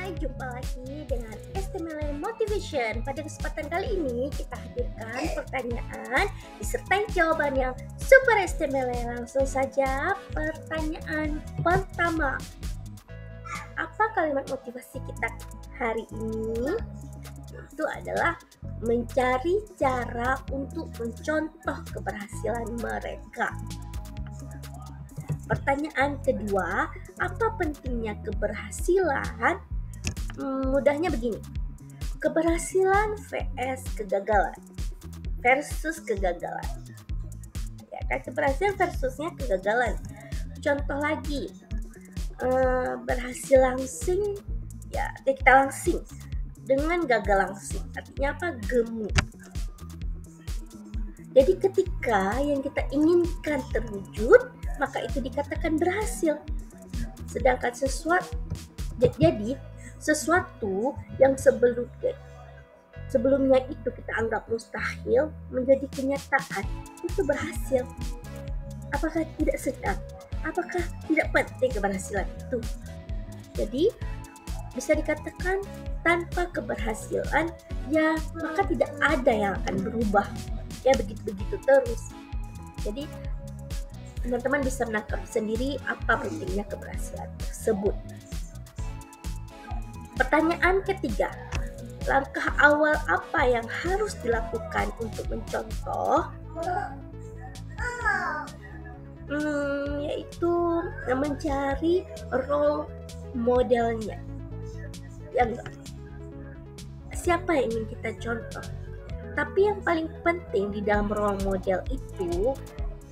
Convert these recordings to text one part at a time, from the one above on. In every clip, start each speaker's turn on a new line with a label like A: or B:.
A: Hai, jumpa lagi dengan STML Motivation. Pada kesempatan kali ini kita hadirkan pertanyaan disertai jawaban yang super STML. Langsung saja pertanyaan pertama. Apa kalimat motivasi kita hari ini? Itu adalah mencari cara untuk mencontoh keberhasilan mereka. Pertanyaan kedua, apa pentingnya keberhasilan? Mudahnya begini, keberhasilan versus kegagalan. Ya kan, keberhasilan versusnya kegagalan. Contoh lagi, berhasil langsing, ya kita langsing dengan gagal langsing. Artinya apa? Gemuk. Jadi ketika yang kita inginkan terwujud, maka itu dikatakan berhasil. Sedangkan sesuatu yang sebelumnya itu kita anggap mustahil menjadi kenyataan, itu berhasil. Apakah tidak sedap? Apakah tidak penting keberhasilan itu? Jadi bisa dikatakan tanpa keberhasilan, ya maka tidak ada yang akan berubah. Ya begitu-begitu terus. Jadi teman-teman bisa menangkap sendiri apa pentingnya keberhasilan tersebut. Pertanyaan ketiga, langkah awal apa yang harus dilakukan untuk mencontoh? Yaitu mencari role modelnya. Siapa yang ingin kita contoh? Tapi yang paling penting di dalam role model itu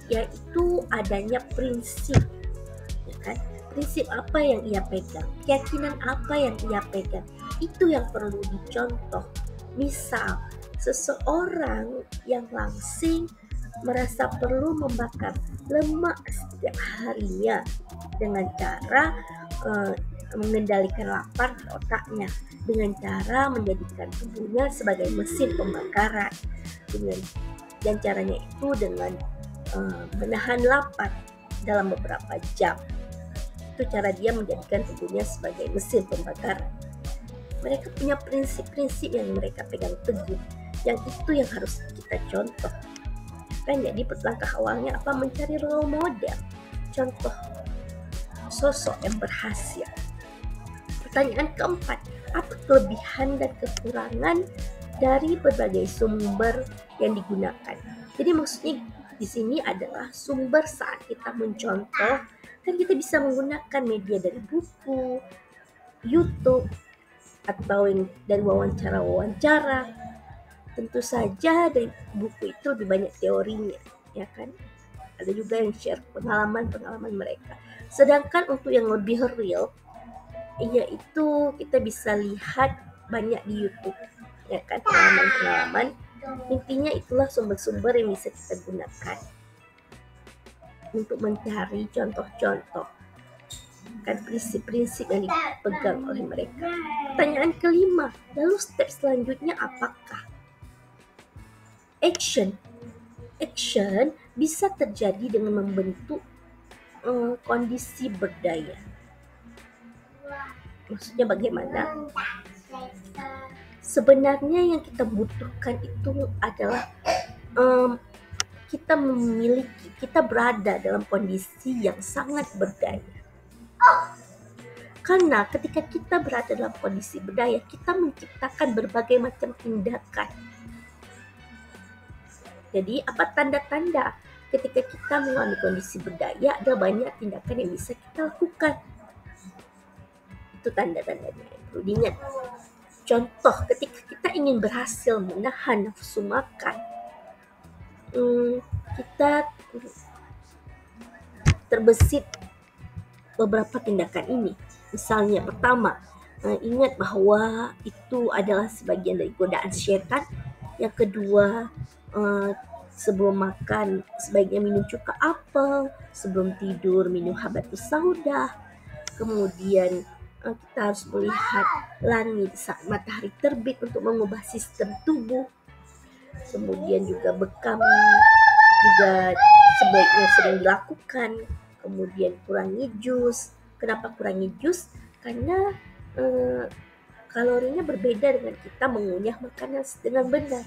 A: yaitu adanya prinsip, ya kan? Prinsip apa yang ia pegang, keyakinan apa yang ia pegang, itu yang perlu dicontoh. Misal, seseorang yang langsing merasa perlu membakar lemak setiap harinya dengan cara mengendalikan lapar di otaknya, dengan cara menjadikan tubuhnya sebagai mesin pembakaran, dan caranya itu dengan menahan lapar dalam beberapa jam. Itu cara dia menjadikan tubuhnya sebagai mesin pembakaran. Mereka punya prinsip-prinsip yang mereka pegang teguh, yang itu yang harus kita contoh. Kan jadi langkah awalnya apa? Mencari role model, contoh sosok yang berhasil. Pertanyaan keempat, apa kelebihan dan kekurangan dari berbagai sumber yang digunakan? Jadi maksudnya di sini adalah sumber saat kita mencontoh, kan kita bisa menggunakan media dari buku, YouTube, atau dari wawancara. Tentu saja dari buku itu lebih banyak teorinya, ya kan? Ada juga yang share pengalaman mereka. Sedangkan untuk yang lebih real, yaitu kita bisa lihat banyak di YouTube, ya kan, pengalaman. Intinya itulah sumber-sumber yang bisa kita gunakan untuk mencari contoh-contoh, kan prinsip-prinsip yang dipegang oleh mereka. Pertanyaan kelima, lalu step selanjutnya apakah? Action bisa terjadi dengan membentuk kondisi berdaya. Maksudnya bagaimana? Sebenarnya yang kita butuhkan itu adalah kita berada dalam kondisi yang sangat berdaya. Karena ketika kita berada dalam kondisi berdaya, kita menciptakan berbagai macam tindakan. Jadi apa tanda-tanda ketika kita mengalami kondisi berdaya? Ada banyak tindakan yang bisa kita lakukan. Itu tanda-tandanya yang perlu diingat. Contoh, ketika kita ingin berhasil menahan nafsu makan, kita terbesit beberapa tindakan ini. Misalnya pertama, ingat bahwa itu adalah sebagian dari godaan syaitan. Yang kedua, sebelum makan sebaiknya minum cuka apel, sebelum tidur minum habatus sauda. Kemudian kita harus melihat langit saat matahari terbit untuk mengubah sistem tubuh. Kemudian juga bekam juga sebaiknya sering dilakukan. Kemudian kurangi jus. Kenapa kurangi jus? Karena eh, kalorinya berbeda dengan kita mengunyah makanan dengan benar.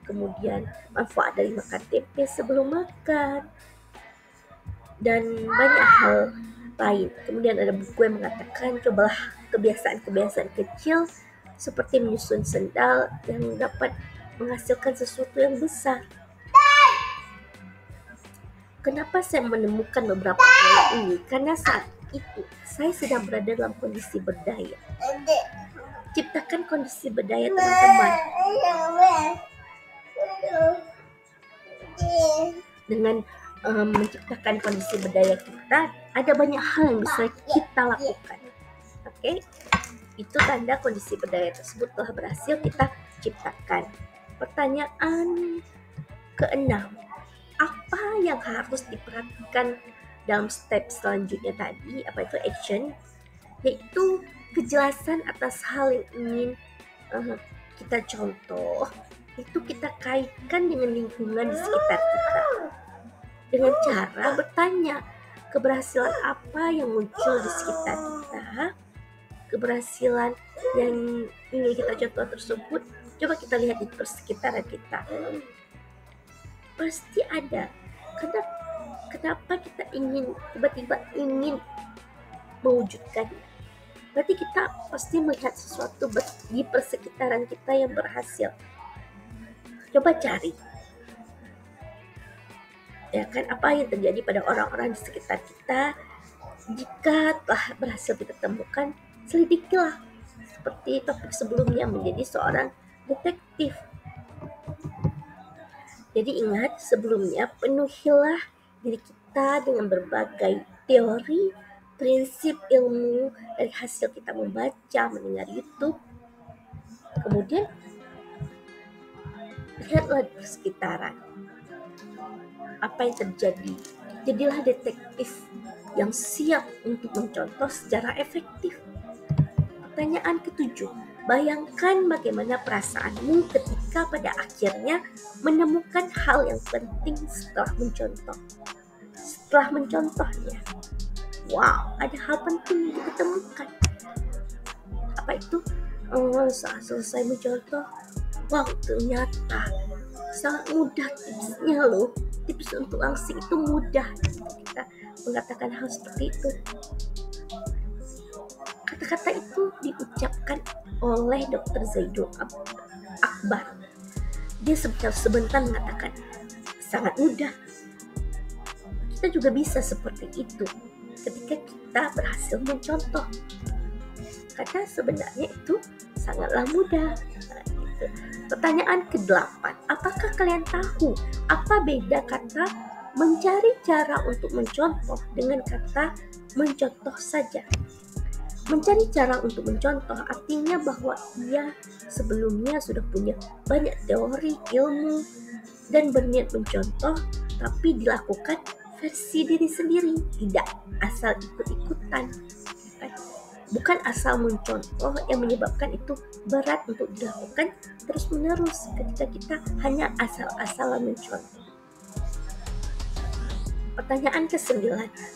A: Kemudian manfaat dari makan tempe sebelum makan dan banyak hal lain. Kemudian ada buku yang mengatakan cobalah kebiasaan-kebiasaan kecil seperti menyusun sendal yang dapat menghasilkan sesuatu yang besar. Kenapa saya menemukan beberapa hal ini? Karena saat itu saya sedang berada dalam kondisi berdaya. Ciptakan kondisi berdaya teman-teman. Dengan menciptakan kondisi berdaya kita, ada banyak hal yang bisa kita lakukan. Oke, itu tanda kondisi berdaya tersebut telah berhasil kita ciptakan. Pertanyaan keenam, apa yang harus diperhatikan dalam step selanjutnya tadi? Apa itu action? Yaitu kejelasan atas hal yang ingin kita contoh. Itu kita kaitkan dengan lingkungan di sekitar kita dengan cara bertanya keberhasilan apa yang muncul di sekitar kita, keberhasilan yang ingin kita contoh tersebut. Coba kita lihat di persekitaran kita, pasti ada. Kenapa kita tiba-tiba ingin mewujudkannya? Berarti kita pasti melihat sesuatu di persekitaran kita yang berhasil. Coba cari, ya kan, apa yang terjadi pada orang-orang di sekitar kita. Jika telah berhasil kita temukan, selidikilah. Seperti topik sebelumnya, menjadi seorang detektif. Jadi ingat, sebelumnya penuhilah diri kita dengan berbagai teori, prinsip ilmu dari hasil kita membaca, mendengar YouTube. Kemudian lihatlah di sekitaran apa yang terjadi. Jadilah detektif yang siap untuk mencontoh secara efektif. Pertanyaan ketujuh, bayangkan bagaimana perasaanmu ketika pada akhirnya menemukan hal yang penting setelah mencontoh. Setelah mencontohnya, wow, ada hal penting yang ditemukan. Apa itu? Saat selesai mencontoh, wow, ternyata sangat mudah tipsnya loh. Tips untuk langsing itu mudah. Kita mengatakan hal seperti itu. Kata-kata itu diucapkan oleh Dr. Zaidul Akbar. Dia sebentar mengatakan sangat mudah. Kita juga bisa seperti itu ketika kita berhasil mencontoh. Karena sebenarnya itu sangatlah mudah. Pertanyaan ke-8, apakah kalian tahu apa beda kata mencari cara untuk mencontoh dengan kata mencontoh saja? Mencari cara untuk mencontoh artinya bahwa ia sebelumnya sudah punya banyak teori, ilmu, dan berniat mencontoh, tapi dilakukan versi diri sendiri, tidak asal ikut-ikutan. Bukan asal mencontoh yang menyebabkan itu berat untuk dilakukan terus-menerus ketika kita hanya asal-asalan mencontoh. Pertanyaan ke-9,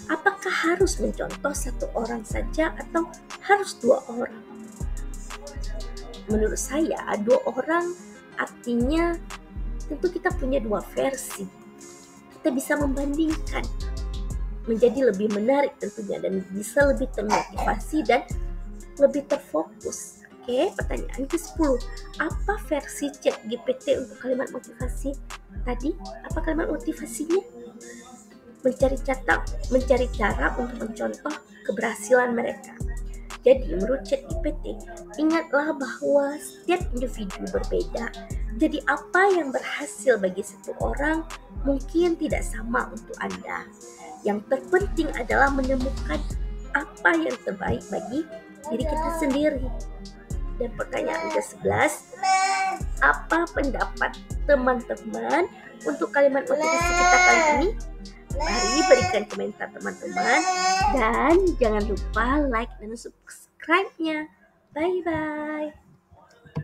A: apakah harus mencontoh satu orang saja atau harus 2 orang? Menurut saya 2 orang artinya tentu kita punya 2 versi. Kita bisa membandingkan menjadi lebih menarik tentunya dan bisa lebih termotivasi dan lebih terfokus. Oke, pertanyaan ke-10, apa versi ChatGPT untuk kalimat motivasi tadi? Apa kalimat motivasinya? Mencari cara untuk mencontoh keberhasilan mereka. Jadi menurut ChatGPT, ingatlah bahwa setiap individu berbeda. Jadi apa yang berhasil bagi satu orang mungkin tidak sama untuk Anda. Yang terpenting adalah menemukan apa yang terbaik bagi diri kita sendiri. Dan pertanyaan ke-11, apa pendapat teman-teman untuk kalimat motivasi kita kali ini? Mari berikan komentar teman-teman. Dan jangan lupa like dan subscribe-nya. Bye-bye.